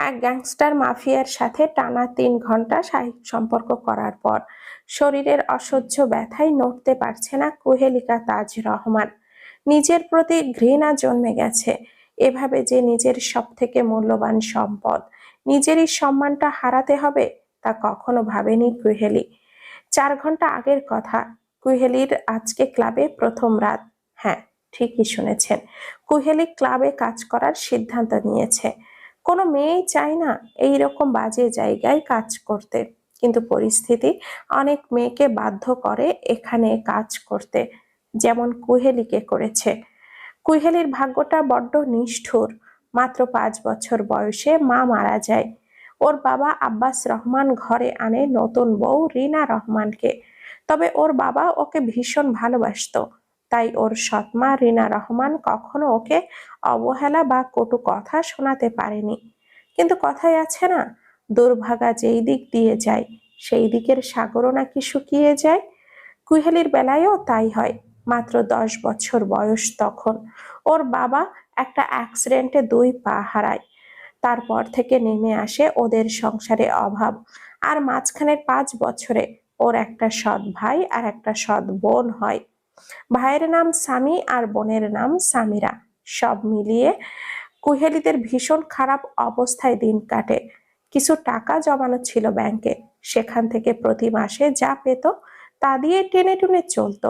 এক গ্যাংস্টার মাফিয়ার সাথে টানা 3 ঘন্টা শারীরিক সম্পর্ক করার পর শরীরের অসহ্য ব্যথায় নড়তে পারছে না কুহেলিকা তাজ রহমান। নিজের প্রতি ঘৃণা জন্মে গেছে। এভাবে যে নিজের সব থেকে মূল্যবান সম্পদ, নিজেরই সম্মানটা হারাতে হবে, তা কখনো ভাবেনি কুহেলি। 4 ঘন্টা আগের কথা। কুহেলির আজকে ক্লাবে প্রথম রাত। হ্যাঁ, ঠিকই শুনেছেন, কুহেলি ক্লাবে কাজ করার সিদ্ধান্ত নিয়েছে। কোনো মেয়েই চায় না এইরকম বাজে জায়গায় কাজ করতে, কিন্তু পরিস্থিতি অনেক মেয়েকে বাধ্য করে এখানে কাজ করতে, যেমন কুহেলিকে করেছে। কুহেলির ভাগ্যটা বড্ড নিষ্ঠুর। মাত্র 5 বছর বয়সে মা মারা যায়। ওর বাবা আব্বাস রহমান ঘরে আনে নতুন বউ রিনা রহমানকে। তবে ওর বাবা ওকে ভীষণ ভালোবাসতো, তাই ওর সৎমা রিনা রহমান কখনো ওকে অবহেলা বা কটু কথা শোনাতে পারেনি। কিন্তু কথাই আছে না, দুর্ভাগা যেই দিক দিয়ে যায় সেই দিকের সাগরও নাকি শুকিয়ে যায়। কুহেলির বেলায়ও তাই হয়। মাত্র 10 বছর বয়স তখন। ওর বাবা একটা অ্যাক্সিডেন্টে 2 পা হারায়। তারপর থেকে নেমে আসে ওদের সংসারে অভাব। আর মাঝখানের 5 বছরে ওর একটা সৎ ভাই আর একটা সৎ বোন হয়। ভাইয়ের নাম সামি আর বোনের নাম সামিরা। সব মিলিয়ে কুহেলিদের ভীষণ খারাপ অবস্থায় দিন কাটে। কিছু টাকা জমানো ছিল ব্যাংকে, সেখান থেকে প্রতি মাসে যা পেত তা দিয়ে টেনে টুনে চলতো।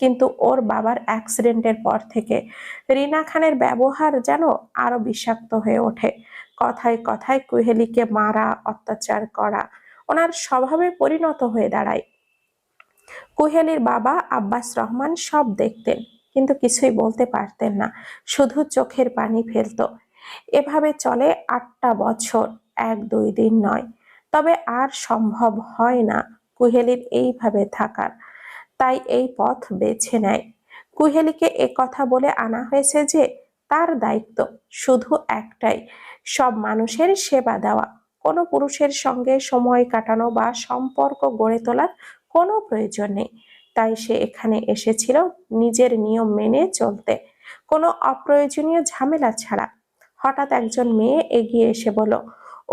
কিন্তু ওর বাবার অ্যাক্সিডেন্টের পর থেকে রিনা খানের ব্যবহার যেন আরো বিষাক্ত হয়ে ওঠে। কথায় কথায় কুহেলিকে মারা, অত্যাচার করা ওনার স্বভাবে পরিণত হয়ে দাঁড়ায়। কুহেলির বাবা আব্বাস রহমান সব দেখতেন, কিন্তু কিছুই বলতে পারতেন না, শুধু চোখের পানি ফেলতো। এভাবে চলে 8টা বছর, 1-2 দিন নয়। তবে আর সম্ভব হয় না কুহেলির এইভাবে থাকার, তাই এই পথ বেছে নেয়। কুহেলিকে কথা বলে আনা হয়েছে যে তার দায়িত্ব শুধু একটাই, সব মানুষের সেবা দেওয়া। কোনো পুরুষের সঙ্গে সময় কাটানো বা সম্পর্ক গড়ে তোলার কোনো প্রয়োজন নেই। তাই সে এখানে এসেছিল নিজের নিয়ম মেনে চলতে, কোনো অপ্রয়োজনীয় ঝামেলা ছাড়া। হঠাৎ একজন মেয়ে এগিয়ে এসে বলল,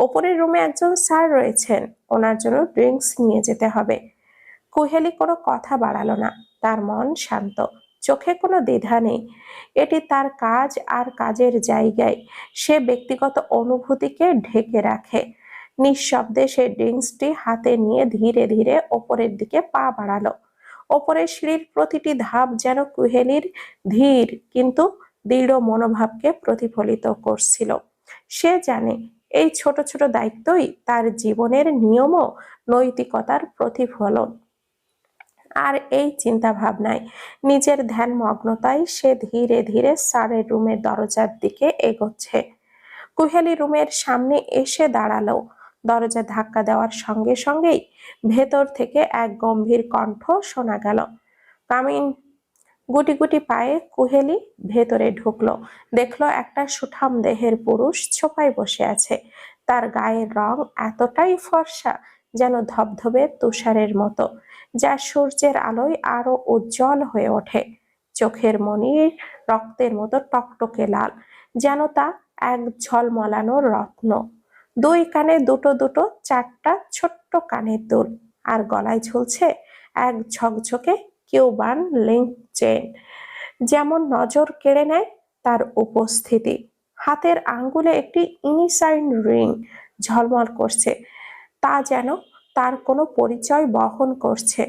ওপরের রুমে একজন স্যার রয়েছেন, ওনার জন্য ড্রিঙ্কস নিয়ে যেতে হবে। কুহেলি কোনো কথা বাড়ালো না। তার মন শান্ত, চোখে কোনো দ্বিধা নেই। এটি তার কাজ, আর কাজের জায়গায় সে ব্যক্তিগত অনুভূতিকে ঢেকে রাখে। নিঃশব্দে সে ড্রিঙ্কসটি হাতে নিয়ে ধীরে ধীরে ওপরের দিকে পা বাড়ালো। ওপরের সিঁড়ির প্রতিটি ধাপ যেন কুহেলির ধীর কিন্তু দৃঢ় মনোভাবকে প্রতিফলিত করছিল। সে জানে এই ছোট ছোট দায়িত্বই তার জীবনের নিয়ম ও নৈতিকতার প্রতিফলন। আর এই চিন্তা ভাবনায়, নিজের ধ্যান মগ্নতায় সে ধীরে ধীরে স্যারের রুমের দরজার দিকে এগোচ্ছে। কুহেলি রুমের সামনে এসে দাঁড়ালো। দরজা ধাক্কা দেওয়ার সঙ্গে সঙ্গেই ভেতর থেকে এক গম্ভীর কণ্ঠ শোনা গেল, কামিন। গুটি গুটি পায়ে কুহেলি ভেতরে ঢুকলো। দেখলো একটা সুঠাম দেহের পুরুষ ছোপায় বসে আছে। তার গায়ের রং এতটাই ফর্সা, যেন ধবধবে তুষারের মতো, যা সূর্যের আলোয় আরো উজ্জ্বল হয়ে ওঠে। চোখের মনি রক্তের মতো টকটকে লাল, যেন তা এক ঝলমলানো রত্ন। 2 কানে দুটো দুটো 4টা ছোট্ট কানের দুল, আর গলায় ঝুলছে এক ঝকঝকে কিউবান লিংক চেন। যেমন নজর কেড়ে নেয় তার উপস্থিতি। হাতের আঙ্গুলে একটি ইনিসাইন রিং ঝলমল করছে, তা যেন তার কোনো পরিচয় বহন করছে।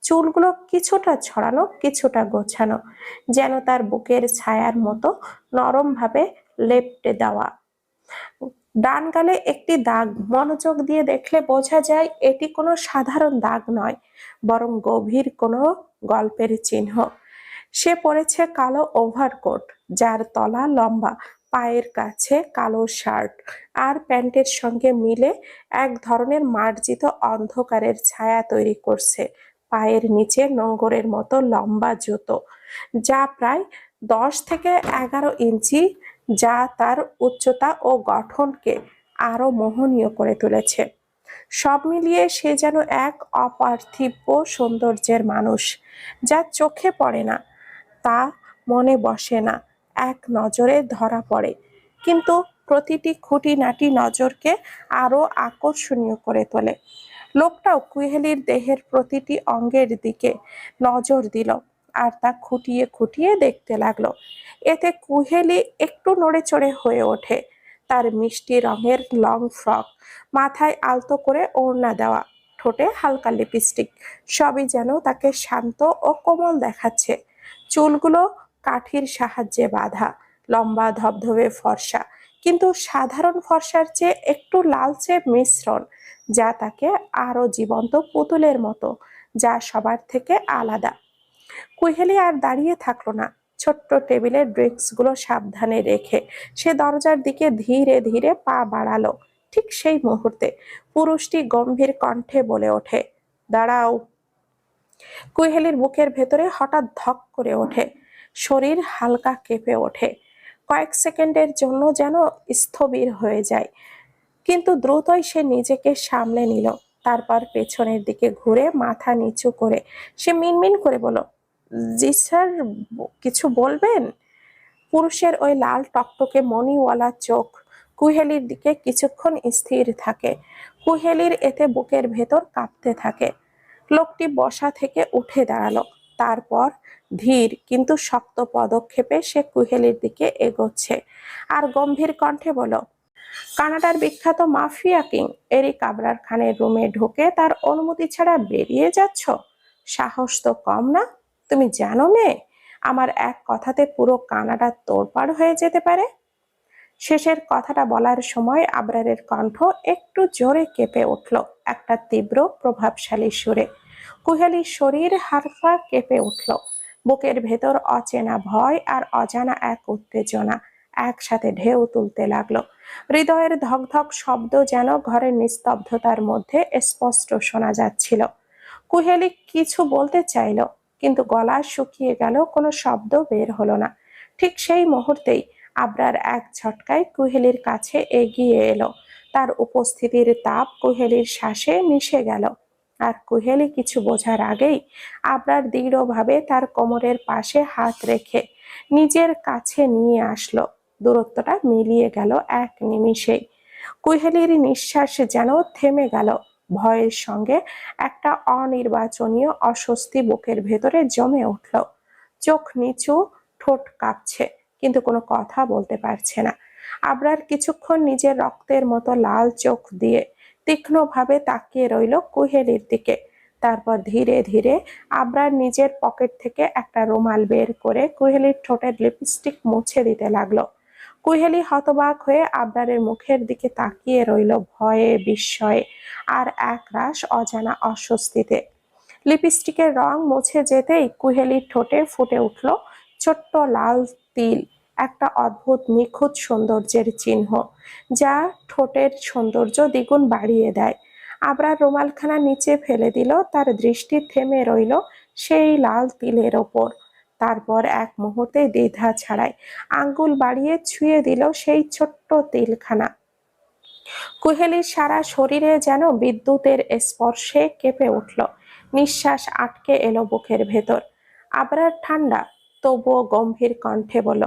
চুলগুলো কিছুটা ছড়ানো, কিছুটা গোছানো, যেন তার বুকের ছায়ার মতো নরমভাবে লেপ্টে দেওয়া। ডান গালে একটি দাগ। মনোযোগ দিয়ে দেখলে বোঝা যায় এটি কোনো সাধারণ দাগ নয়, বরং গভীর কোনো গল্পের চিহ্ন। সে পরেছে কালো ওভারকোট, যার তলা লম্বা, পায়ের কাছে কালো শার্ট, আর প্যান্টের সঙ্গে মিলে এক ধরনের মার্জিত অন্ধকারের ছায়া তৈরি করছে পায়ের নিচে নোঙরের মতো লম্বা জুতো, যা প্রায় 10 থেকে 11 ইঞ্চি, যা তার উচ্চতা ও গঠনকে আরো মোহনীয় করে তুলেছে। সব মিলিয়ে সে যেন এক অপার্থিব সৌন্দর্যের মানুষ, যা চোখে পড়ে না, তা মনে বসে না, এক নজরে ধরা পড়ে, কিন্তু প্রতিটি খুঁটিনাটি নজরকে আরো আকর্ষণীয় করে তোলে। লোকটাও কুহেলির দেহের প্রতিটি অঙ্গের দিকে নজর দিল আর তা খুঁটিয়ে খুঁটিয়ে দেখতে লাগলো। এতে কুহেলি একটু নড়েচড়ে হয়ে ওঠে। তার মিষ্টি রঙের লং ফ্রক, মাথায় আলতো করে ওড়না দেওয়া, ঠোঁটে হালকা লিপস্টিক, সবই যেন তাকে শান্ত ও কোমল দেখাচ্ছে। চুলগুলো কাঠির সাহায্যে বাঁধা, লম্বা ধবধবে ফর্সা, কিন্তু সাধারণ ফর্সার চেয়ে একটু লালচে মিশ্রণ, যা তাকে আরো জীবন্ত পুতুলের মতো, যা সবার থেকে আলাদা। কুহেলি আর দাঁড়িয়ে থাকলো না। ছোট্ট টেবিলের ড্রিঙ্কসগুলো সাবধানে রেখে সে দরজার দিকে ধীরে ধীরে পা বাড়ালো। ঠিক সেই মুহূর্তে পুরুষটি গম্ভীর কণ্ঠে বলে ওঠে, দাঁড়াও। কুহেলির বুকের ভেতরে হঠাৎ ধক করে ওঠে, শরীর হালকা কেঁপে ওঠে, কয়েক সেকেন্ডের জন্য যেন স্থবির হয়ে যায়। কিন্তু দ্রুতই সে নিজেকে সামলে নিল। তারপর পেছনের দিকে ঘুরে মাথা নিচু করে সে মিনমিন করে বলল, জি স্যার, কিছু বলবেন? পুরুষের ওই লাল টকটকে মণিওয়ালা চোখ কুহেলির দিকে কিছুক্ষণ স্থির থাকে। কুহেলির এতে বুকের ভেতর কাঁপতে থাকে। লোকটি বসা থেকে উঠে দাঁড়ালো। তারপর ধীর কিন্তু শক্ত পদক্ষেপে সে কুহেলির দিকে এগোচ্ছে আর গম্ভীর কণ্ঠে বলল, কানাডার বিখ্যাত মাফিয়া কিং এরিক আবরার খানের রুমে ঢুকে তার অনুমতি ছাড়া বেরিয়ে যাচ্ছ? সাহস তো কম না। তুমি জানো মেয়ে, আমার এক কথাতে পুরো কানাডা তোড়পাড় হয়ে যেতে পারে। শেষের কথাটা বলার সময় আবরারের কণ্ঠ একটু জোরে কেঁপে উঠল, একটা তীব্র প্রভাবশালী সুরে। কুহেলির শরীর হালকা কেঁপে উঠল। বুকের ভেতর অচেনা ভয় আর অজানা এক উত্তেজনা একসাথে ঢেউ তুলতে লাগলো। হৃদয়ের ধকধক শব্দ যেন ঘরের নিস্তব্ধতার মধ্যে স্পষ্ট শোনা যাচ্ছিল। কুহেলি কিছু বলতে চাইল, কিন্তু গলা শুকিয়ে গেল, কোনো শব্দ বের হলো না। ঠিক সেই মুহূর্তেই আবরার এক ঝটকায় কুহেলির কাছে এগিয়ে এলো। তার উপস্থিতির তাপ কুহেলির শ্বাসে মিশে গেল। আর কুহেলি কিছু বোঝার আগেই আবরার দৃঢ়ভাবে তার কোমরের পাশে হাত রেখে নিজের কাছে নিয়ে আসলো। দূরত্বটা মিলিয়ে গেল এক নিমিষেই। কুহেলির নিঃশ্বাস যেন থেমে গেল। ভয়ের সঙ্গে একটা অনির্বাচনীয় অস্বস্তি বুকের ভেতরে জমে উঠল। চোখ নিচু, ঠোঁট কাঁপছে, কিন্তু কোনো কথা বলতে পারছে না। আবরার কিছুক্ষণ নিজের রক্তের মতো লাল চোখ দিয়ে তীক্ষ্ণভাবে তাকিয়ে রইল কুহেলির দিকে। তারপর ধীরে ধীরে আবরার নিজের পকেট থেকে একটা রুমাল বের করে কুহেলির ঠোঁটের লিপস্টিক মুছে দিতে লাগলো। কুহেলি হতবাক হয়ে আবরারের মুখের দিকে তাকিয়ে রইল ভয়ে, বিস্ময়ে আর একরাশ অজানা অস্বস্তিতে। লিপস্টিকের রং মুছে যেতেই কুহেলির ঠোঁটে ফুটে উঠল ছোট্ট লাল তিল, একটা অদ্ভুত নিখুঁত সৌন্দর্যের চিহ্ন, যা ঠোঁটের সৌন্দর্য দ্বিগুণ বাড়িয়ে দেয়। আবরার রুমালখানা নিচে ফেলে দিল, তার দৃষ্টি থেমে রইল সেই লাল তিলের ওপর। তারপর এক মুহূর্তে দ্বিধা ছাড়াই আঙ্গুল বাড়িয়ে ছুঁয়ে দিল সেই ছোট্ট তিলখানা। কুহেলির সারা শরীরে যেন বিদ্যুতের স্পর্শে কেঁপে উঠল। নিঃশ্বাস আটকে এলো বুকের ভেতর। আবরার ঠান্ডা তবুও গম্ভীর কণ্ঠে বলল,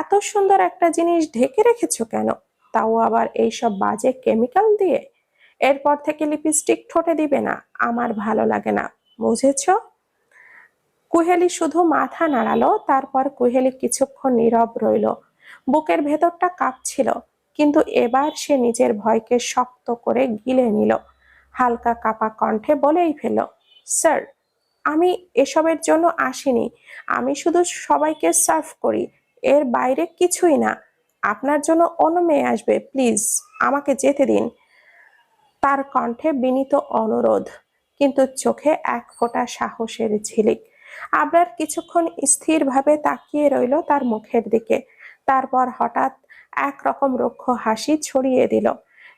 এত সুন্দর একটা জিনিস ঢেকে রেখেছো কেন? তাও আবার এইসব বাজে কেমিক্যাল দিয়ে। এরপর থেকে লিপস্টিক ঠোঁটে দিবে না, আমার ভালো লাগে না, বুঝেছো? কুহেলি শুধু মাথা নাড়ালো। তারপর কুহেলি কিছুক্ষণ নীরব রইল। বুকের ভেতরটা কাঁপছিল, কিন্তু এবার সে নিজের ভয়কে শক্ত করে গিলে নিল। হালকা কাঁপা কণ্ঠে বলেই ফেলল, স্যার, আমি এসবের জন্য আসিনি। আমি শুধু সবাইকে সার্ভ করি, এর বাইরে কিছুই না। আপনার জন্য অন্য মেয়ে আসবে, প্লিজ আমাকে যেতে দিন। তার কণ্ঠে বিনীত অনুরোধ, কিন্তু চোখে এক ফোঁটা সাহসের ঝিলিক। আবরার কিছুক্ষণ স্থিরভাবে তাকিয়ে রইল তার মুখের দিকে। তারপর হঠাৎ একরকম রুক্ষ হাসি ছড়িয়ে দিল,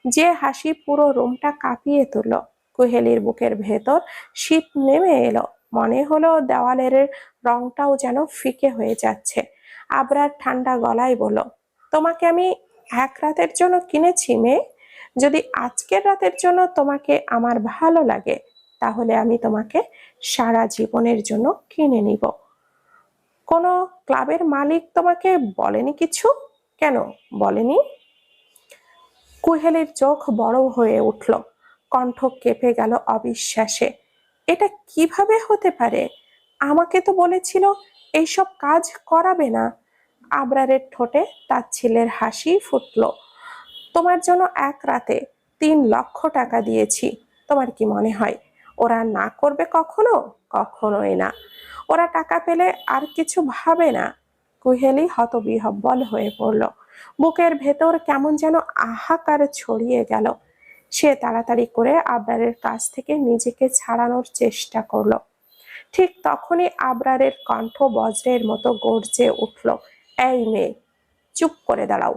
যে হাসি পুরো রুমটা কাঁপিয়ে তুলল। কুহেলির বুকের ভেতর শীত নেমে এলো। মনে হলো দেওয়ালের রংটাও যেন ফিকে হয়ে যাচ্ছে। আবরার ঠান্ডা গলায় বলল, তোমাকে আমি এক রাতের জন্য কিনেছি মেয়ে। যদি আজকের রাতের জন্য তোমাকে আমার ভালো লাগে, তাহলে আমি তোমাকে সারা জীবনের জন্য কিনে নিব। কোনো ক্লাবের মালিক তোমাকে বলেনি কিছু? কেন বলেনি? কুহেলির চোখ বড় হয়ে উঠল, কণ্ঠ কেঁপে গেল অবিশ্বাসে। এটা কিভাবে হতে পারে? আমাকে তো বলেছিল এইসব কাজ করাবে না। আবরারের ঠোঁটে তাচ্ছিল্যের হাসি ফুটল। তোমার জন্য এক রাতে 3 লক্ষ টাকা দিয়েছি। তোমার কি মনে হয় ওরা না করবে? কখনো, কখনোই না। ওরা টাকা পেলে আর কিছু ভাবে না। কুহেলি হতবিহ্বল হয়ে পড়ল। বুকের ভেতর কেমন যেন হাহাকার ছড়িয়ে গেল। সে তাড়াতাড়ি করে আবরারের কাছ থেকে নিজেকে ছাড়ানোর চেষ্টা করলো। ঠিক তখনই আবরারের কণ্ঠ বজ্রের মতো গর্জে উঠল, এই মেয়ে, চুপ করে দাঁড়াও।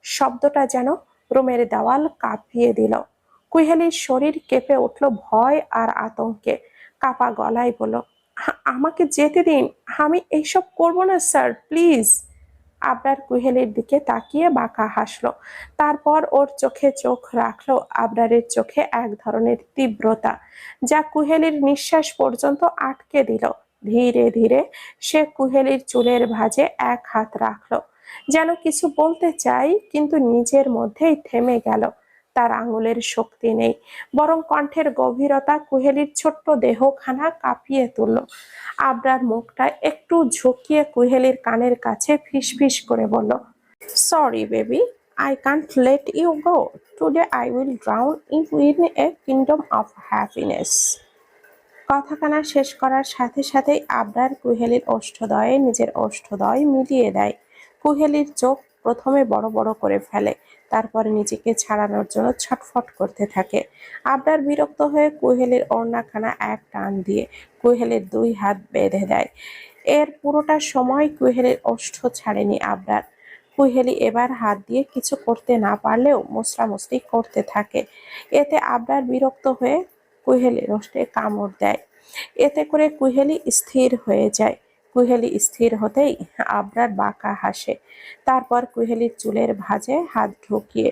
শব্দটা যেন রুমের দেওয়াল কাঁপিয়ে দিল। কুহেলির শরীর কেঁপে উঠল ভয় আর আতঙ্কে। কাপা গলায় বলল, আমাকে যেতে দিন, আমি এইসব করবো না স্যার, প্লিজ। আবরার কুহেলির দিকে তাকিয়ে বাঁকা হাসলো। তারপর ওর চোখে চোখ রাখলো। আবরারের চোখে এক ধরনের তীব্রতা, যা কুহেলির নিঃশ্বাস পর্যন্ত আটকে দিল। ধীরে ধীরে সে কুহেলির চুলের ভাঁজে এক হাত রাখলো, যেন কিছু বলতে চাই, কিন্তু নিজের মধ্যেই থেমে গেল। তার আঙুলের শক্তি নেই, বরং কণ্ঠের গভীরতা কুহেলির ছোট্ট দেহখানা কাঁপিয়ে তুলল। আবরার মুখটা একটু ঝুঁকিয়ে কুহেলির কানের কাছে ফিসফিস করে বলল, sorry baby, I can't let you go. Today I will drown you in a kingdom of happiness. কথাখানা শেষ করার সাথে সাথেই আবরার কুহেলির ওষ্ঠদ্বয়ে নিজের ওষ্ঠদ্বয় মিলিয়ে দেয়। কুহেলির চোখ প্রথমে বড় বড় করে ফেলে, তারপর নিজেকে ছাড়ানোর জন্য ছটফট করতে থাকে। আবরার বিরক্ত হয়ে কুহেলির ওড়নাখানা এক টান দিয়ে কুহেলির 2 হাত বেঁধে দেয়। এর পুরোটা সময় কুহেলির ওষ্ঠ ছাড়েনি আবরার। কুহেলি এবার হাত দিয়ে কিছু করতে না পারলেও মুচড়ামুচড়ি করতে থাকে। এতে আবরার বিরক্ত হয়ে কুহেলির ওষ্ঠে কামড় দেয়। এতে করে কুহেলি স্থির হয়ে যায়। কুহেলি স্থির হতেই আবরার বাঁকা হাসে। তারপর কুহেলির চুলের ভাঁজে হাত ঢুকিয়ে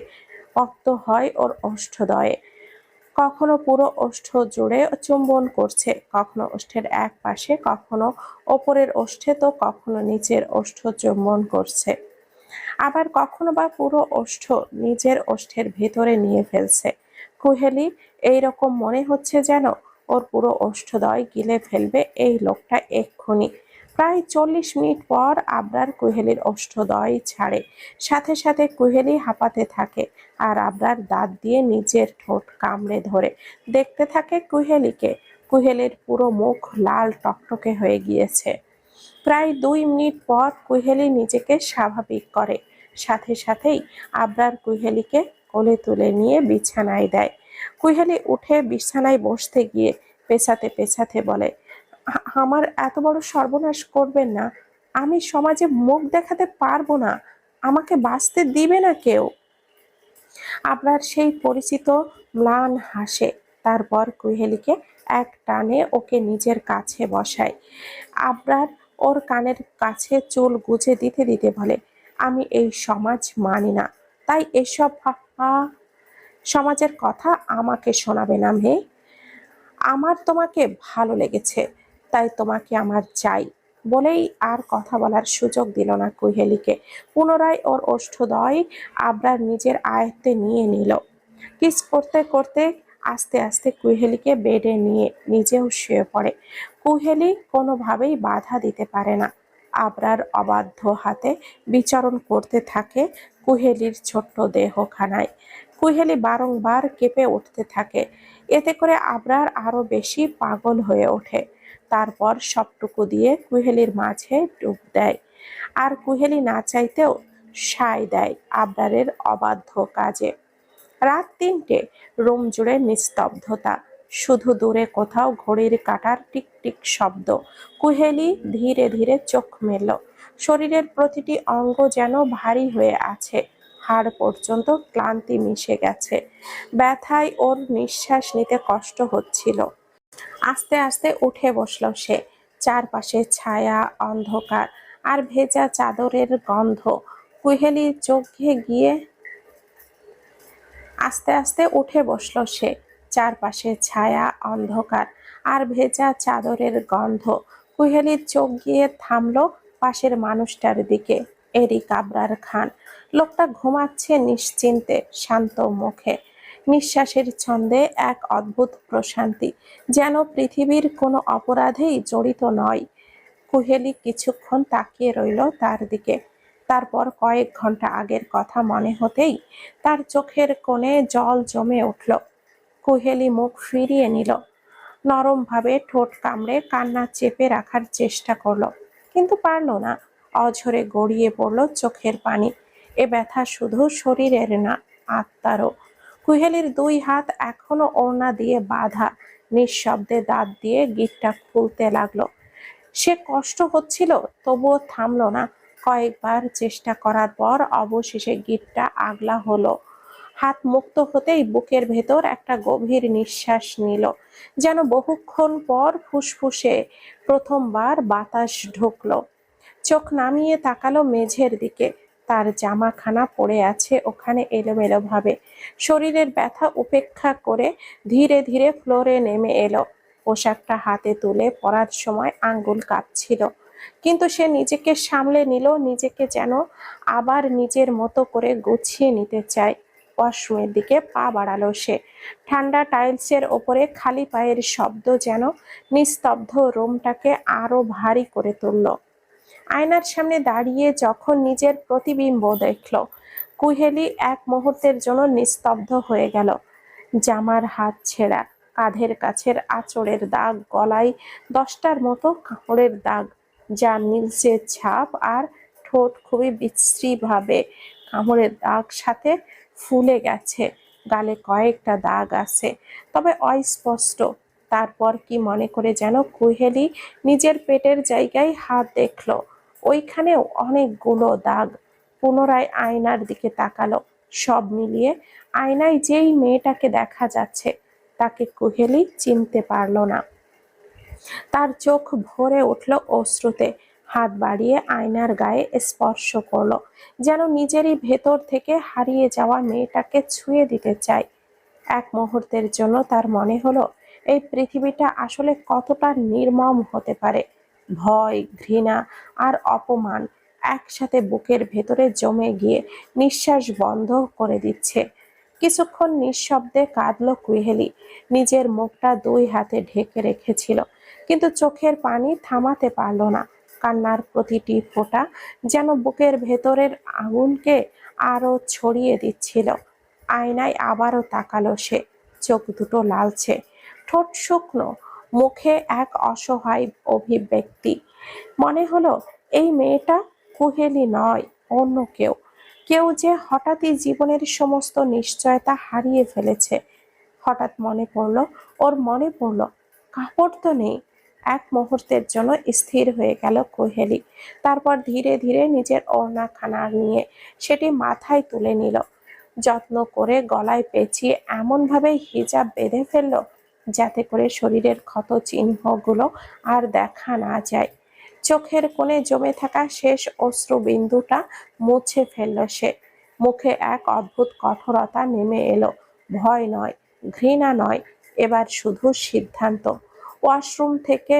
রক্ত হয় ওর ওষ্ঠদ্বয়ে। কখনো পুরো ওষ্ঠ জুড়ে চুম্বন করছে, কখনো ওষ্ঠের এক পাশে, কখনো ওপরের ওষ্ঠে, তো কখনো নিচের ওষ্ঠ চুম্বন করছে। আবার কখনো বা পুরো ওষ্ঠ নিজের ওষ্ঠের ভেতরে নিয়ে ফেলছে। কুহেলি এইরকম মনে হচ্ছে যেন ওর পুরো ওষ্ঠদ্বয় গিলে ফেলবে এই লোকটা এক্ষুনি। প্রায় 40 মিনিট পর আবরার কুহেলির ওষ্ঠদ্বয় ছাড়ে। সাথে সাথে কুহেলি হাঁপাতে থাকে, আর আবরার দাঁত দিয়ে নিজের ঠোঁট কামড়ে ধরে দেখতে থাকে কুহেলিকে। কুহেলির পুরো মুখ লাল টকটকে হয়ে গিয়েছে। প্রায় 2 মিনিট পর কুহেলি নিজেকে স্বাভাবিক করে। সাথে সাথেই আবরার কুহেলিকে কোলে তুলে নিয়ে বিছানায় দেয়। কুহেলি উঠে বিছানায় বসতে গিয়ে পেছাতে পেছাতে বলে, আমার এত বড় সর্বনাশ করবেন না। আমি সমাজে মুখ দেখাতে পারবো না, আমাকে বাঁচতে দিবে না কেউ। আবরার সেই পরিচিত ম্লান হাসে। তারপর কুহেলিকে এক টানে ওকে নিজের কাছে বসায়। আবরার ওর কানের কাছে চুল গুজে দিতে দিতে বলে, আমি এই সমাজ মানি না, তাই এসব সমাজের কথা আমাকে শোনাবে না মেয়ে। আমার তোমাকে ভালো লেগেছে, তাই তোমাকে আমার চাই। বলেই আর কথা বলার সুযোগ দিল না কুহেলিকে। পুনরায় ওর ওষ্ঠদ্বয় আবরার নিজের আয়ত্তে নিয়ে নিল। কিস করতে করতে আস্তে আস্তে কুহেলিকে বেডে নিয়ে নিজেও শুয়ে পড়ে। কুহেলি কোনোভাবেই বাধা দিতে পারে না। আবরার অবাধ্য হাতে বিচরণ করতে থাকে কুহেলির ছোট্ট দেহখানায়। কুহেলি বারংবার কেঁপে উঠতে থাকে। এতে করে আবরার আরো বেশি পাগল হয়ে ওঠে। তারপর সবটুকু দিয়ে কুহেলির মাঝে ডুব দেয়, আর কুহেলি না চাইতেও সায় দেয় আবরারের অবাধ্য কাজে। রাত 3টে, রুম জুড়ে নিস্তব্ধতা, শুধু দূরে কোথাও ঘড়ির কাঁটার টিকটিক শব্দ। কুহেলি ধীরে ধীরে চোখ মেলল। শরীরের প্রতিটি অঙ্গ যেন ভারী হয়ে আছে, হাড় পর্যন্ত ক্লান্তি মিশে গেছে। ব্যথায় ওর নিঃশ্বাস নিতে কষ্ট হচ্ছিল। আস্তে আস্তে উঠে বসল সে। চারপাশে ছায়া, অন্ধকার আর ভেজা চাদরের গন্ধ। কুহেলি চোখে গিয়ে আস্তে আস্তে উঠে বসল সে। চারপাশে ছায়া, অন্ধকার আর ভেজা চাদরের গন্ধ। কুহেলির চোখ গিয়ে থামলো পাশের মানুষটার দিকে। এরিক আবরার খান। লোকটা ঘুমাচ্ছে নিশ্চিন্তে, শান্ত মুখে, নিঃশ্বাসের ছন্দে এক অদ্ভুত প্রশান্তি, যেন পৃথিবীর কোনো অপরাধেই জড়িত নয়। কুহেলি কিছুক্ষণ তাকিয়ে রইল তার দিকে। তারপর কয়েক ঘন্টা আগের কথা মনে হতেই তার চোখের কোণে জল জমে উঠল। কুহেলি মুখ ফিরিয়ে নিল, নরমভাবে ঠোঁট কামড়ে কান্না চেপে রাখার চেষ্টা করলো, কিন্তু পারল না। অঝরে গড়িয়ে পড়ল চোখের পানি। এ ব্যথা শুধু শরীরের না, আত্মারও। কুহেলির দুই হাত এখনো ওড়না দিয়ে বাঁধা, নিঃশব্দে দাঁত দিয়ে গিঁটটা খুলতে লাগলো। সে কষ্ট হচ্ছিল, তবুও থামলো না। কয়েকবার চেষ্টা করার পর অবশেষে গিঁটটা আগলা হলো। হাত মুক্ত হতেই বুকের ভেতর একটা গভীর নিঃশ্বাস নিল, যেন বহুক্ষণ পর ফুসফুসে প্রথমবার বাতাস ঢুকলো। চোখ নামিয়ে তাকালো মেঝের দিকে। তার জামাখানা পড়ে আছে ওখানে এলোমেলো ভাবে। শরীরের ব্যথা উপেক্ষা করে ধীরে ধীরে ফ্লোরে নেমে এলো। পোশাকটা হাতে তুলে পরার সময় আঙ্গুল কাঁপছিল, কিন্তু সে নিজেকে সামলে নিল, নিজেকে যেন আবার নিজের মতো করে গুছিয়ে নিতে চায়। ওয়াশরুমের দিকে পা বাড়ালো সে। ঠান্ডা টাইলসের ওপরে খালি পায়ের শব্দ যেন নিস্তব্ধ রুমটাকে আরো ভারী করে তুলল। আয়নার সামনে দাঁড়িয়ে যখন নিজের প্রতিবিম্ব দেখল, কুহেলি এক মুহূর্তের জন্য নিস্তব্ধ হয়ে গেল। জামার হাত ছেঁড়া, কাঁধের কাছের আঁচড়ের দাগ, গলায় 10টার মতো কাপড়ের দাগ, যা নীলচে ছাপ, আর ঠোঁট খুবই বিশ্রীভাবে কামড়ের দাগ সাথে ফুলে গেছে। গালে কয়েকটা দাগ আছে, তবে অস্পষ্ট। তারপর কি মনে করে যেন কুহেলি নিজের পেটের জায়গায় হাত দেখল, ওইখানেও অনেকগুলো দাগ। পুনরায় আয়নার দিকে তাকালো। সব মিলিয়ে আয়নায় যেই মেয়েটাকে দেখা যাচ্ছে, তাকে কুহেলি চিনতে পারল না। তার চোখ ভরে উঠল অশ্রুতে। হাত বাড়িয়ে আয়নার গায়ে স্পর্শ করলো, যেন নিজেরই ভেতর থেকে হারিয়ে যাওয়া মেয়েটাকে ছুঁয়ে দিতে চায়। এক মুহূর্তের জন্য তার মনে হলো এই পৃথিবীটা আসলে কতটা নির্মম হতে পারে। ভয়, ঘৃণা আর অপমান একসাথে বুকের ভেতরে জমে গিয়ে নিঃশ্বাস বন্ধ করে দিচ্ছে। কিছুক্ষণ নিঃশব্দে কাঁদল কুহেলি। নিজের মুখটা দুই হাতে ঢেকে রেখেছিল, কিন্তু চোখের পানি থামাতে পারল না। কান্নার প্রতিটি ফোঁটা যেন বুকের ভেতরের আগুনকে আরো ছড়িয়ে দিচ্ছিল। আয়নায় আবারও তাকালো সে। চোখ দুটো লালচে, ঠোঁট শুকনো, মুখে এক অসহায় অভিব্যক্তি। মনে হলো এই মেয়েটা কুহেলি নয়, অন্য কেউ। কেউ যে হঠাৎই জীবনের সমস্ত নিশ্চয়তা হারিয়ে ফেলেছে। হঠাৎ মনে পড়ল কাপড় তো নেই। এক মুহূর্তের জন্য স্থির হয়ে গেল কুহেলি। তারপর ধীরে ধীরে নিজের ওড়নাখানা নিয়ে সেটি মাথায় তুলে নিল। যত্ন করে গলায় পেঁচিয়ে এমনভাবে হিজাব বেঁধে ফেলল, যাতে করে শরীরের ক্ষত চিহ্নগুলো আর দেখা না যায়। চোখের কোণে জমে থাকা শেষ অশ্রুবিন্দুটা মুছে ফেলল সে। মুখে এক অদ্ভুত কঠোরতা নেমে এলো। ভয় নয়, ঘৃণা নয়, এবার শুধু সিদ্ধান্ত। ওয়াশরুম থেকে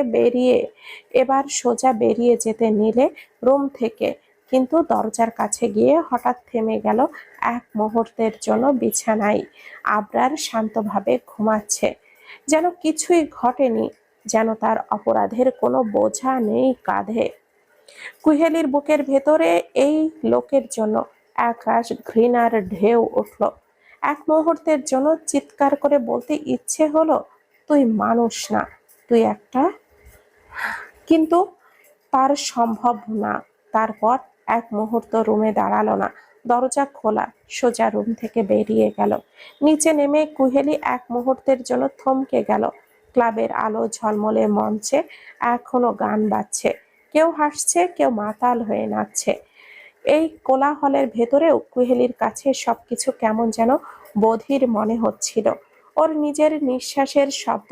এবার সোজা বেরিয়ে যেতে নিলে রুম থেকে, কিন্তু দরজার কাছে গিয়ে হঠাৎ থেমে গেল। এক মুহূর্তের জন্য বিছানায় আবরার শান্তভাবে ঘুমাচ্ছে, যেন কিছুই ঘটেনি, যেন তার অপরাধের কোনো বোঝা নেই কাঁধে। কুহেলির বুকের ভেতরে এই লোকের জন্য একরাশ ঘৃণার ঢেউ উঠল। এক মুহূর্তের জন্য চিৎকার করে বলতে ইচ্ছে হলো, তুই মানুষ না, তুই একটা। কিন্তু তার সম্ভব না। তারপর এক মুহূর্ত রুমে দাঁড়ালো না। দরজা খোলা, সোজা রুম থেকে বেরিয়ে গেল। নিচে নেমে কুহেলি এক মুহূর্তের জন্য থমকে গেল। ক্লাবের আলো ঝলমলে মঞ্চে এখনো গান বাজছে, কেউ হাসছে, কেউ মাতাল হয়ে নাচছে। এই কোলাহলের ভেতরেও কুহেলির কাছে সবকিছু কেমন যেন বধির মনে হচ্ছিল। ওর নিজের নিঃশ্বাসের শব্দ